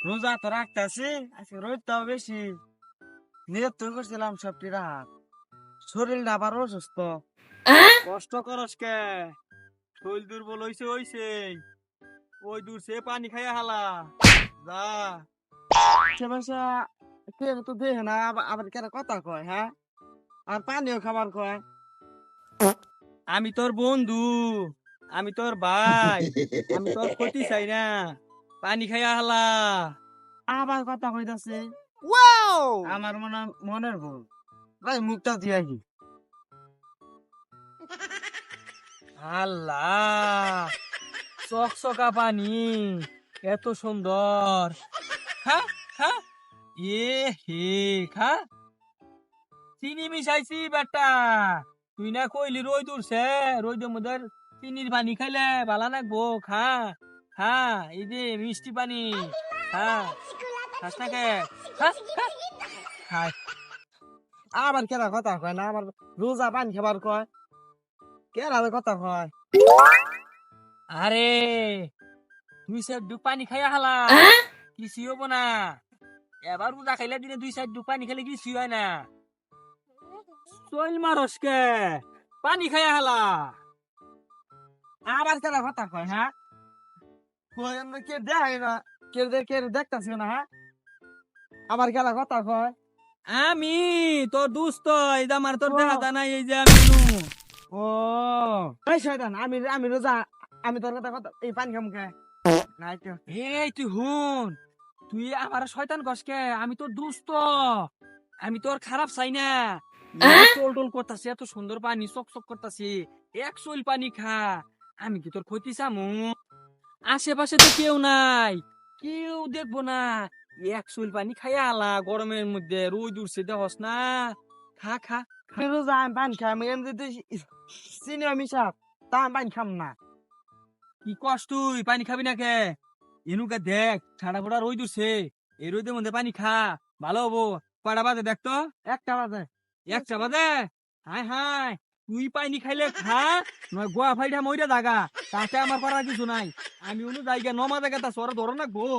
রোজা তো রাখতেছি, আজকে রোদটাও বেশি। নিয়ত তো করছিলাম সবটি রাত, শরীরটা আবার অসুস্থ। কষ্ট করস কে? শরীর দুর্বল হইছে হইছে, ওই দূর সে পানি খাইয়া হালা যা। সে বাসা কে তো দেখে না, আবার কেন কথা কয়, হ্যাঁ? আর পানিও খাবার কয়। আমি তোর বন্ধু, আমি তোর ভাই, আমি তোর ক্ষতি চাই না। পানি খাইয়া হালা আবার কথা কইতাছে। আমার মনের ভুল, ভাই মুখটা দিয়ে কি। আল্লাহ, চকচকা পানি, এত সুন্দর। খা খা, এ হে খা। চিনি মিশাইছি বেটা, তুই না কইলি রোদ উঠছে, রোদের মধ্যে চিনির পানি খাইলে ভালো লাগবো। খা খা, এই যে মিষ্টি পানি, খা। খাস না কে? খা খা, খাই। আবার কেরা কথা কয় না, আবার রোজা পানি খাবার কয়, কেরা কথা কয়। আরে দুই সাইড ডুব পানি খাইয়া হালা, কিছু হবো না। এবার রোজা খাইলে দিনে দুই সাইড ডুব পানি খেলে কিছু হয় না। চল মারস কে? পানি খাইয়া হালা আবার কেন কথা কয়, হ্যাঁ? কই আমরা কে দেখাই না, কে দেখতাছি না, হ্যাঁ? আবার কেন কথা কয়? আমি তোর দুস্থ, এই যে আমার তোর দেখা জানাই, এই যে আমি ও এই শয়তান, আমি রোজা, আমি তোর কথা এই পানি খাম কে? নাই তো। এই তুই হুন, তুই আমার শয়তান কসকে? আমি তোর দুস্থ, আমি তোর খারাপ চাই না। টোল টোল করতাছি, এত সুন্দর পানি চক করতাছি, এক চইল পানি খা। আমি কি তোর ক্ষতি চামু? আশেপাশে তো কেউ নাই, কেউ দেখবো না। এক চইল পানি খাইয়া আলা, গরমের মধ্যে রোদ উঠছে দেখস না। খা খা, রোজা আমি পানি খাই, আমি এমনি চিনি আমি সাপ, তা আমি পানি খাম না। কি কষ্ট, তুই পানি খাবি না কে? এনুকা দেখ, ঠান্ডা পোড়া রোদ উঠছে, এই রোদের মধ্যে পানি খা, ভালো হবো। কয়টা বাজে দেখ তো? একটা বাজে। একটা বাজে? হাই হাই, তুই পানি খাইলে খা, নয় গোয়া ফাইটা মইরা দাগা, তাতে আমার করার কিছু নাই। আমি অনু জায়গা নমা জায়গা তা সর ধরো না গো।